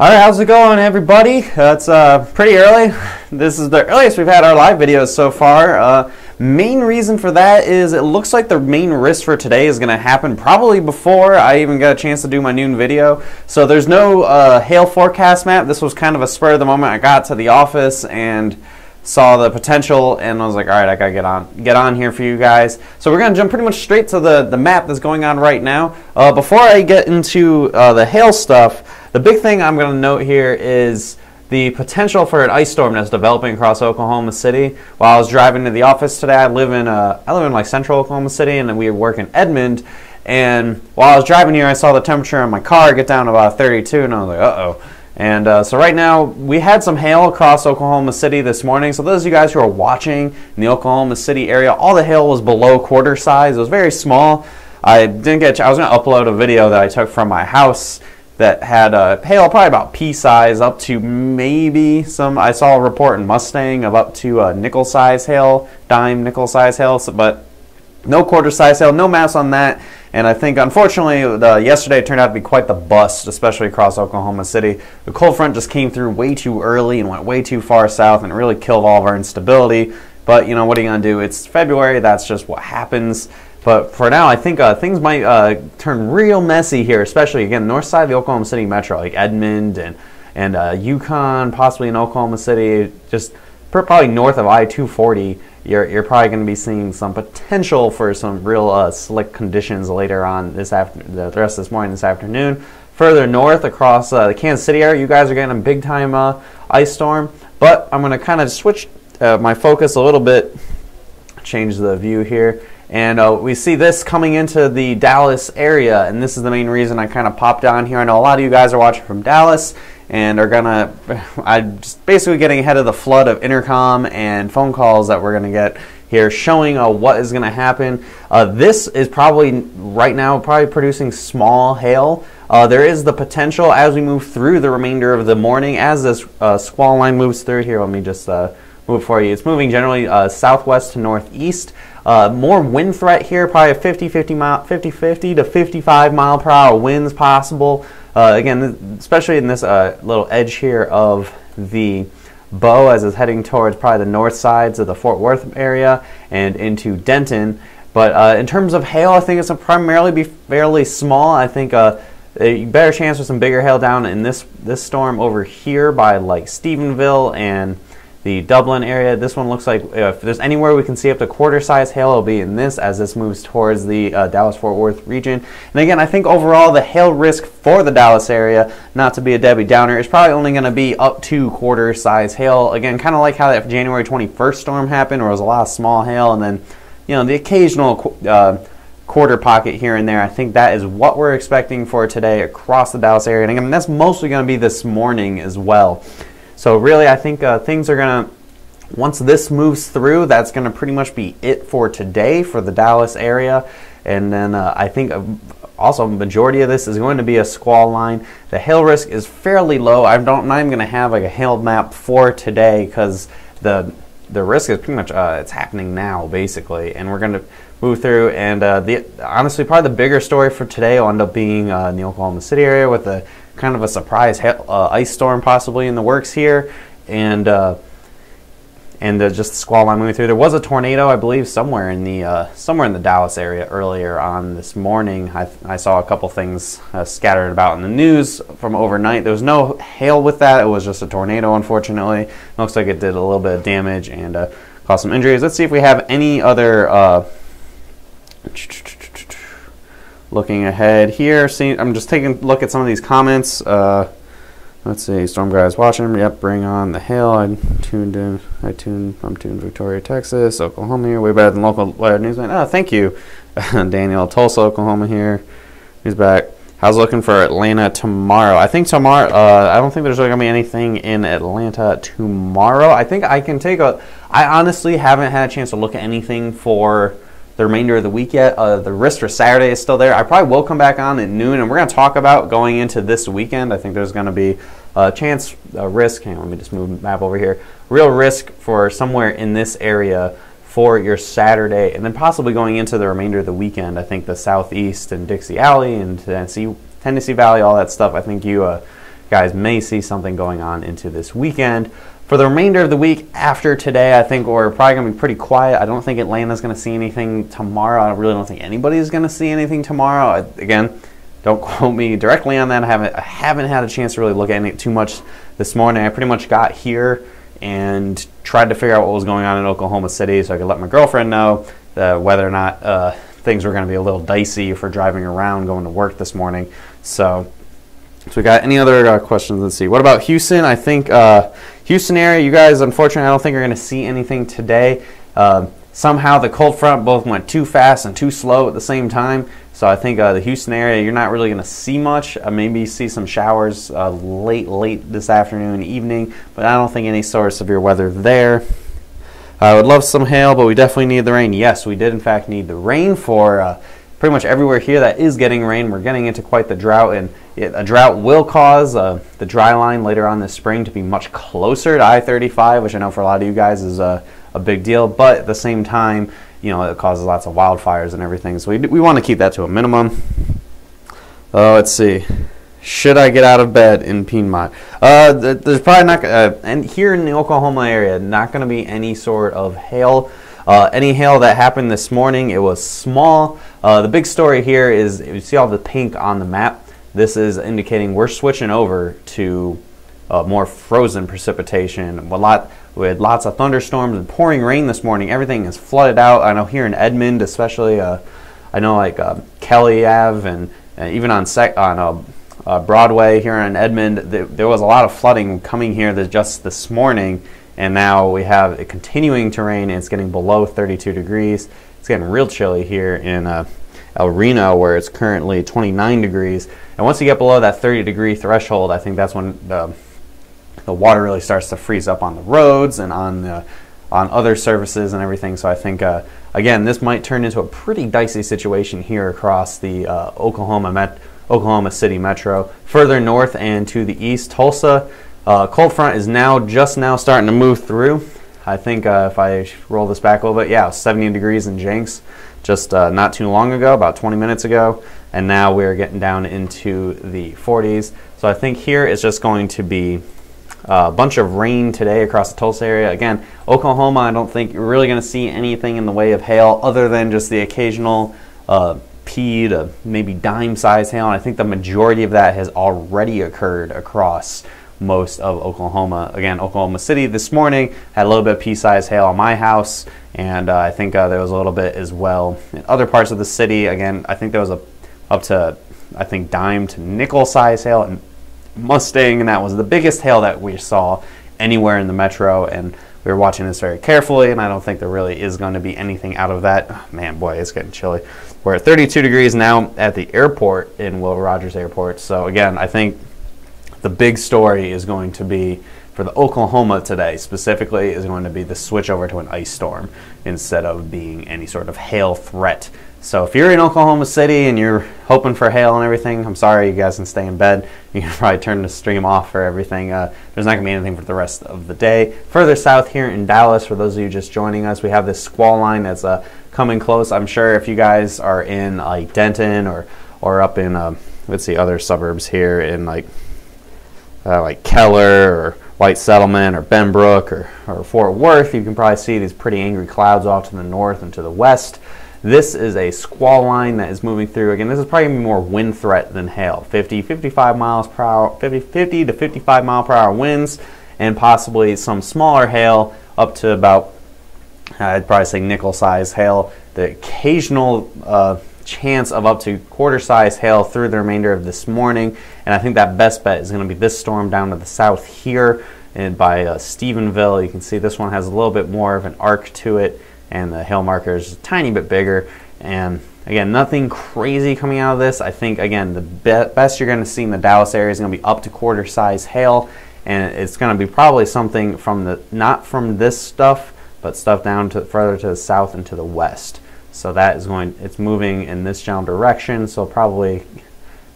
Alright, how's it going, everybody? It's pretty early. This is the earliest we've had our live videos so far. Main reason for that is it looks like the main risk for today is going to happen probably before I even got a chance to do my noon video. So there's no hail forecast map. This was kind of a spur of the moment. I got to the office and saw the potential and I was like, alright, I gotta get on here for you guys. So we're gonna jump pretty much straight to the map that's going on right now. Before I get into the hail stuff, the big thing I'm going to note here is the potential for an ice storm that's developing across Oklahoma City. While I was driving to the office today, I live in like central Oklahoma City, and then we work in Edmond. And while I was driving here, I saw the temperature in my car get down to about 32, and I was like, uh-oh. And so right now, we had some hail across Oklahoma City this morning. So those of you guys who are watching in the Oklahoma City area, all the hail was below quarter size. It was very small. I was going to upload a video that I took from my house that had hail probably about pea size up to maybe some. I saw a report in Mustang of up to nickel size hail, dime nickel size hail, but no quarter size hail, no mass on that. And I think unfortunately yesterday turned out to be quite the bust, especially across Oklahoma City. The cold front just came through way too early and went way too far south and it really killed all of our instability. But you know, what are you going to do? It's February, that's just what happens. But for now, I think things might turn real messy here, especially, again, north side of the Oklahoma City metro, like Edmond and Yukon, possibly in Oklahoma City, just probably north of I-240, you're probably going to be seeing some potential for some real slick conditions later on the rest of this morning, this afternoon. Further north across the Kansas City area, you guys are getting a big-time ice storm. But I'm going to kind of switch my focus a little bit, change the view here. And we see this coming into the Dallas area, and this is the main reason I kind of popped on here. I know a lot of you guys are watching from Dallas and I'm just basically getting ahead of the flood of intercom and phone calls that we're going to get here showing what is going to happen. This is probably, right now, producing small hail. There is the potential as we move through the remainder of the morning, as this squall line moves through here. Let me just move for you. It's moving generally southwest to northeast. More wind threat here, probably a 50 to 55 mile per hour winds possible. Again, especially in this little edge here of the bow as it's heading towards probably the north sides of the Fort Worth area and into Denton. But in terms of hail, I think it's primarily be fairly small. I think a better chance for some bigger hail down in this storm over here by like Stephenville and the Dublin area. This one looks like if there's anywhere we can see up to quarter size hail, it'll be in this as this moves towards the Dallas-Fort Worth region. And again, I think overall the hail risk for the Dallas area, not to be a Debbie Downer, is probably only going to be up to quarter size hail. Again, kind of like how that January 21st storm happened, where it was a lot of small hail and then, you know, the occasional quarter pocket here and there. I think that is what we're expecting for today across the Dallas area. And again, that's mostly going to be this morning as well. So really, I think things are going to, once this moves through, that's going to pretty much be it for today for the Dallas area. And then I think also a majority of this is going to be a squall line. The hail risk is fairly low. I'm not even going to have like a hail map for today because the risk is pretty much, it's happening now basically. And we're going to move through. And honestly, probably the bigger story for today will end up being in the Oklahoma City area with the kind of a surprise ice storm possibly in the works here, and just the squall line moving through. There was a tornado, I believe, somewhere in the Dallas area earlier on this morning. I saw a couple things scattered about in the news from overnight. There was no hail with that. It was just a tornado, unfortunately. Looks like it did a little bit of damage and caused some injuries. Let's see if we have any other looking ahead here, I'm just taking a look at some of these comments. Let's see, Storm Guys watching. Yep, bring on the hail. I'm tuned in Victoria, Texas, Oklahoma here. Way better than local weather newsman. Oh, thank you, Daniel. Tulsa, Oklahoma here. He's back. How's it looking for Atlanta tomorrow? I think tomorrow. I don't think there's really gonna be anything in Atlanta tomorrow. I think I can take a. I honestly haven't had a chance to look at anything for the remainder of the week yet. The risk for Saturday is still there. I probably will come back on at noon, and we're going to talk about going into this weekend. I think there's going to be a chance, a risk. Hang on, let me just move the map over here. Real risk for somewhere in this area for your Saturday, and then possibly going into the remainder of the weekend. I think the Southeast and Dixie Alley and Tennessee Valley, all that stuff. I think you guys may see something going on into this weekend. For the remainder of the week after today, I think we're probably going to be pretty quiet. I don't think Atlanta's going to see anything tomorrow. I really don't think anybody's going to see anything tomorrow. Again, don't quote me directly on that. I haven't had a chance to really look at it too much this morning. I pretty much got here and tried to figure out what was going on in Oklahoma City so I could let my girlfriend know whether or not things were going to be a little dicey for driving around going to work this morning. So we got any other questions? Let's see. What about Houston? I think Houston area, you guys, unfortunately, I don't think are going to see anything today. Somehow the cold front both went too fast and too slow at the same time. So I think the Houston area, you're not really going to see much. Maybe see some showers late this afternoon, evening, but I don't think any sort of severe weather there. I would love some hail, but we definitely need the rain. Yes, we did in fact need the rain for pretty much everywhere here that is getting rain. We're getting into quite the drought, and a drought will cause the dry line later on this spring to be much closer to I-35, which I know for a lot of you guys is a big deal, but at the same time, you know, it causes lots of wildfires and everything, so we want to keep that to a minimum. Let's see. Should I get out of bed in Piedmont? There's probably not, and here in the Oklahoma area, not going to be any sort of hail. Any hail that happened this morning, it was small. The big story here is, you see all the pink on the map. This is indicating we're switching over to more frozen precipitation. We had lots of thunderstorms and pouring rain this morning. Everything is flooded out. I know here in Edmond, especially, I know like Kelly Ave and even on Broadway here in Edmond, there was a lot of flooding coming here just this morning, and now we have it continuing to rain, and it's getting below 32 degrees. It's getting real chilly here in El Reno, where it's currently 29 degrees. And once you get below that 30-degree threshold, I think that's when the water really starts to freeze up on the roads and on other services and everything. So I think, again, this might turn into a pretty dicey situation here across the Oklahoma City metro. Further north and to the east, Tulsa, cold front is just now starting to move through. I think if I roll this back a little bit, yeah, it was 70 degrees in Jenks just not too long ago, about 20 minutes ago, and now we're getting down into the 40s. So I think here it's just going to be a bunch of rain today across the Tulsa area. Again, Oklahoma, I don't think you're really going to see anything in the way of hail other than just the occasional pea to maybe dime-sized hail, and I think the majority of that has already occurred across most of Oklahoma. Again, Oklahoma City this morning had a little bit of pea-sized hail on my house, and I think there was a little bit as well in other parts of the city. Again, I think there was up to, I think, dime to nickel-sized hail in Mustang, and that was the biggest hail that we saw anywhere in the metro, and we were watching this very carefully, and I don't think there really is going to be anything out of that. Oh, man, boy, it's getting chilly. We're at 32 degrees now at the airport in Will Rogers Airport. So again, I think the big story is going to be for the Oklahoma today specifically is going to be the switch over to an ice storm instead of being any sort of hail threat. So if you're in Oklahoma City and you're hoping for hail and everything, I'm sorry, you guys can stay in bed. You can probably turn the stream off for everything. There's not going to be anything for the rest of the day. Further south here in Dallas, for those of you just joining us, we have this squall line that's coming close. I'm sure if you guys are in like Denton or up in let's see, other suburbs here in like Keller or White Settlement or Benbrook or Fort Worth, you can probably see these pretty angry clouds off to the north and to the west. This is a squall line that is moving through. Again, this is probably going to be more wind threat than hail. 50 to 55 mile per hour winds, and possibly some smaller hail up to about, I'd probably say nickel-sized hail. The occasional chance of up to quarter-sized hail through the remainder of this morning, and I think that best bet is going to be this storm down to the south here and by Stephenville. You can see this one has a little bit more of an arc to it, and the hail marker is a tiny bit bigger. And again, nothing crazy coming out of this. I think, again, the best you're going to see in the Dallas area is going to be up to quarter-size hail, and it's going to be probably something from not from this stuff, but stuff down to further to the south and to the west. So that is it's moving in this general direction. So probably,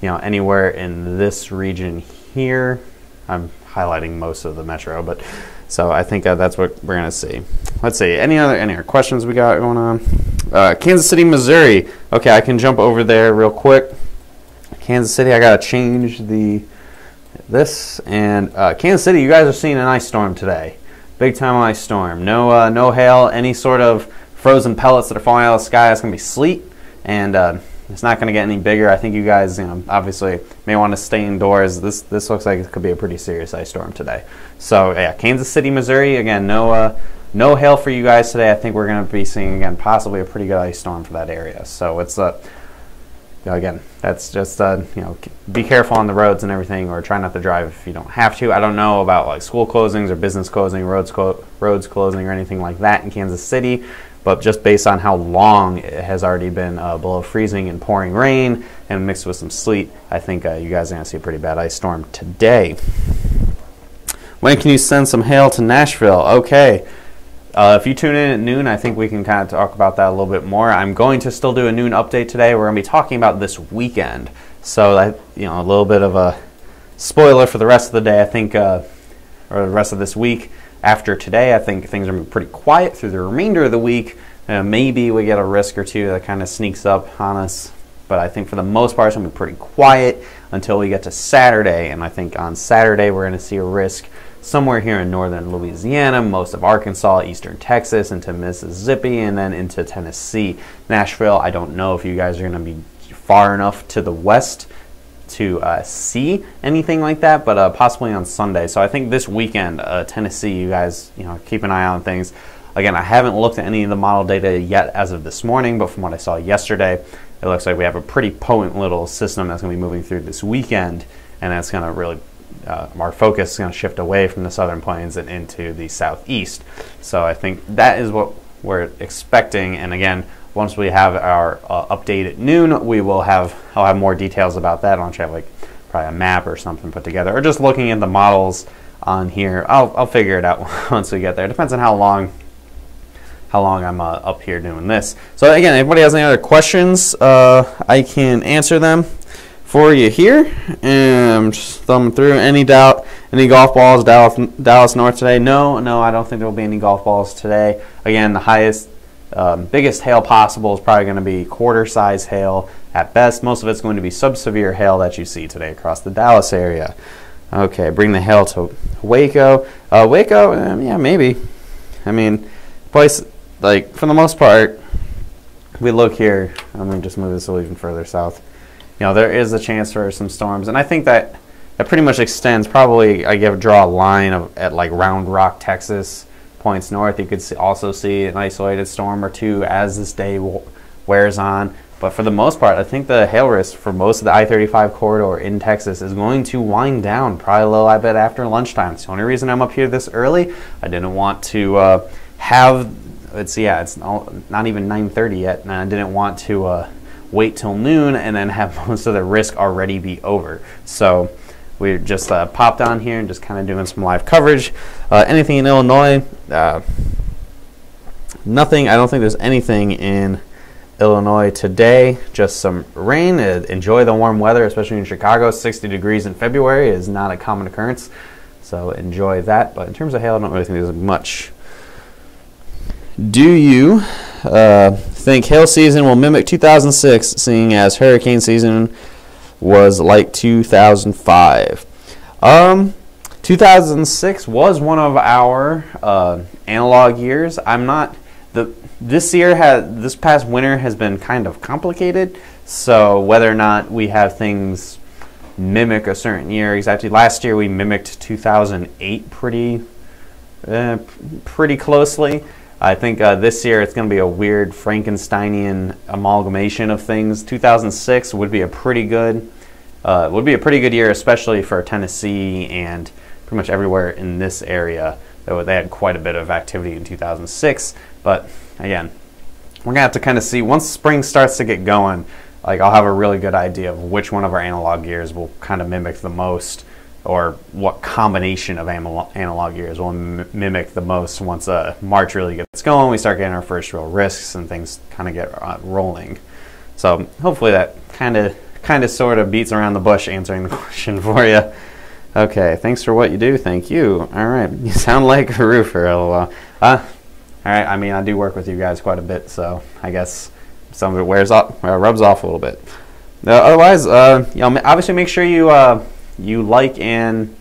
anywhere in this region here. I'm highlighting most of the metro, but so I think that's what we're going to see. Let's see. Any other questions we got going on? Kansas City, Missouri. Okay, I can jump over there real quick. Kansas City, I got to change the this, and Kansas City, you guys are seeing an ice storm today. Big time ice storm. No, no hail, any sort of frozen pellets that are falling out of the sky. It's going to be sleet, and it's not going to get any bigger. I think you guys, obviously may want to stay indoors. This looks like it could be a pretty serious ice storm today. So yeah, Kansas City, Missouri, again, no hail for you guys today. I think we're going to be seeing, again, possibly a pretty good ice storm for that area. So it's again, that's just be careful on the roads and everything, or try not to drive if you don't have to. I don't know about like school closings or business closing, roads closing or anything like that in Kansas City, but just based on how long it has already been below freezing and pouring rain and mixed with some sleet, I think you guys are going to see a pretty bad ice storm today. When can you send some hail to Nashville? Okay. If you tune in at noon, I think we can kind of talk about that a little bit more. I'm going to still do a noon update today. We're going to be talking about this weekend. So, a little bit of a spoiler for the rest of the day, I think, or the rest of this week. After today, I think things are going to be pretty quiet through the remainder of the week. Maybe we get a risk or two that kind of sneaks up on us. But I think for the most part, it's going to be pretty quiet until we get to Saturday. And I think on Saturday, we're going to see a risk somewhere here in northern Louisiana, most of Arkansas, eastern Texas, into Mississippi, and then into Tennessee. Nashville, I don't know if you guys are going to be far enough to the west to see anything like that, but possibly on Sunday. So I think this weekend, Tennessee, you guys, keep an eye on things. Again, I haven't looked at any of the model data yet as of this morning, but from what I saw yesterday, it looks like we have a pretty potent little system that's going to be moving through this weekend, and that's going to really our focus is going to shift away from the southern plains and into the southeast. So I think that is what we're expecting. And again, once we have our update at noon, I'll have more details about that. I'll have probably a map or something put together, or just looking at the models on here. I'll figure it out once we get there. It depends on how long I'm up here doing this. So again, if anybody has any other questions, I can answer them for you here, and just thumb through. Any doubt? Any golf balls? Dallas North today? No, I don't think there will be any golf balls today. Again, the highest, biggest hail possible is probably going to be quarter-size hail at best. Most of it's going to be sub-severe hail that you see today across the Dallas area. Okay, bring the hail to Waco. Waco, yeah, maybe. I mean, place for the most part, we look here. I'm going to just move this a little even further south. There is a chance for some storms, and I think that pretty much extends. Probably, draw a line at Round Rock, Texas, points north. You could also see an isolated storm or two as this day wears on. But for the most part, I think the hail risk for most of the I-35 corridor in Texas is going to wind down probably a little, I bet, after lunchtime. It's the only reason I'm up here this early. I didn't want to it's not even 9:30 yet, and I didn't want to wait till noon and then have most of the risk already be over. So we just popped on here and just kind of doing some live coverage. Anything in Illinois? Nothing. I don't think there's anything in Illinois today. Just some rain. Enjoy the warm weather, especially in Chicago. 60 degrees in February is not a common occurrence, so enjoy that. But in terms of hail, I don't really think there's much. Do you think hail season will mimic 2006, seeing as hurricane season was like 2005? 2006 was one of our analog years. This past winter has been kind of complicated, so whether or not we have things mimic a certain year exactly. Last year we mimicked 2008 pretty closely. I think this year it's going to be a weird Frankensteinian amalgamation of things. 2006 would be a pretty good year, especially for Tennessee and pretty much everywhere in this area. They had quite a bit of activity in 2006, but again, we're going to have to kind of see once spring starts to get going. I'll have a really good idea of which one of our analog years will kind of mimic the most, or what combination of analog years will mimic the most once March really gets going. We start getting our first real risks and things kind of get rolling. So hopefully that kind of sort of beats around the bush answering the question for you. Okay, thanks for what you do. Thank you. All right, you sound like a roofer. LOL. All right, I mean, I do work with you guys quite a bit, so I guess some of it rubs off a little bit. Otherwise, obviously make sure you you like and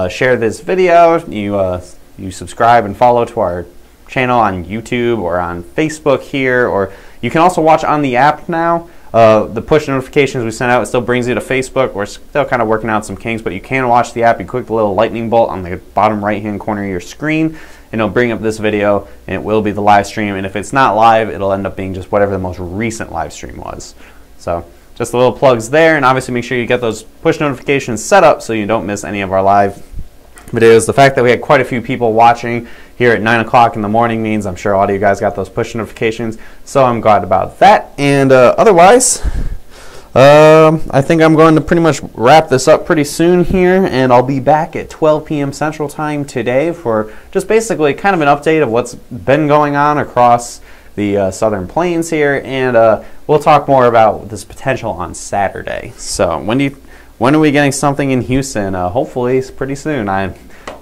share this video, you subscribe and follow to our channel on YouTube or on Facebook here, or you can also watch on the app now. The push notifications we sent out, it still brings you to Facebook. We're still kind of working out some kinks, but you can watch the app. You click the little lightning bolt on the bottom right hand corner of your screen, and it'll bring up this video, and it will be the live stream. And if it's not live, it'll end up being just whatever the most recent live stream was. So just the little plugs there, and obviously make sure you get those push notifications set up so you don't miss any of our live videos. The fact that we had quite a few people watching here at 9 o'clock in the morning means I'm sure a lot of you guys got those push notifications, so I'm glad about that. And otherwise, I think I'm going to pretty much wrap this up pretty soon here, and I'll be back at 12 p.m. Central Time today for just basically kind of an update of what's been going on across the Southern Plains here, and we'll talk more about this potential on Saturday. So when are we getting something in Houston? Hopefully pretty soon.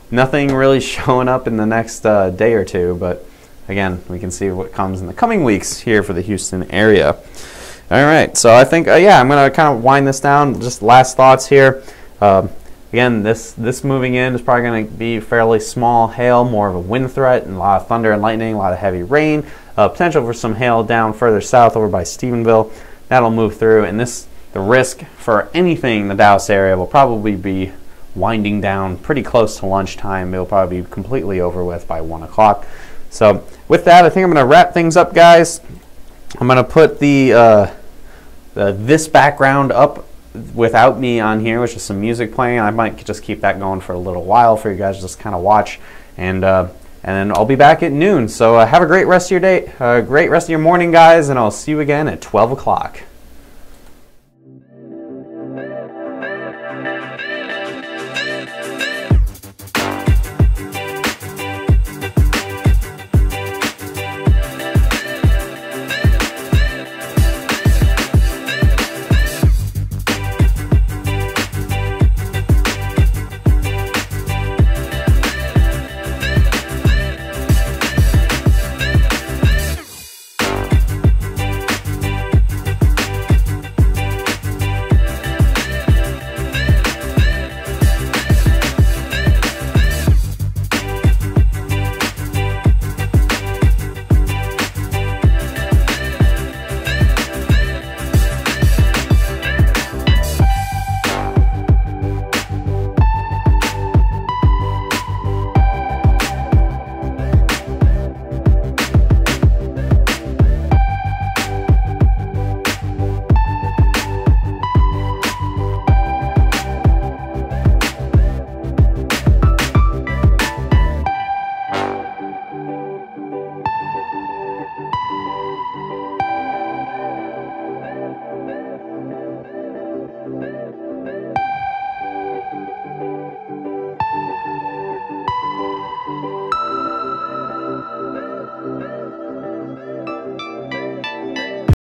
Nothing really showing up in the next day or two, but again, we can see what comes in the coming weeks here for the Houston area. All right, so I think, yeah, I'm going to kind of wind this down. Just last thoughts here. Again, this moving in is probably going to be fairly small hail, more of a wind threat, and a lot of thunder and lightning, a lot of heavy rain. Potential for some hail down further south over by Stephenville. That'll move through, and the risk for anything in the Dallas area will probably be winding down pretty close to lunchtime. It'll probably be completely over with by 1 o'clock. So with that, I think I'm going to wrap things up, guys. I'm going to put this background up without me on here, which is some music playing. I might just keep that going for a little while for you guys to just kind of watch, and then I'll be back at noon. So have a great rest of your day, great rest of your morning, guys, and I'll see you again at 12 o'clock.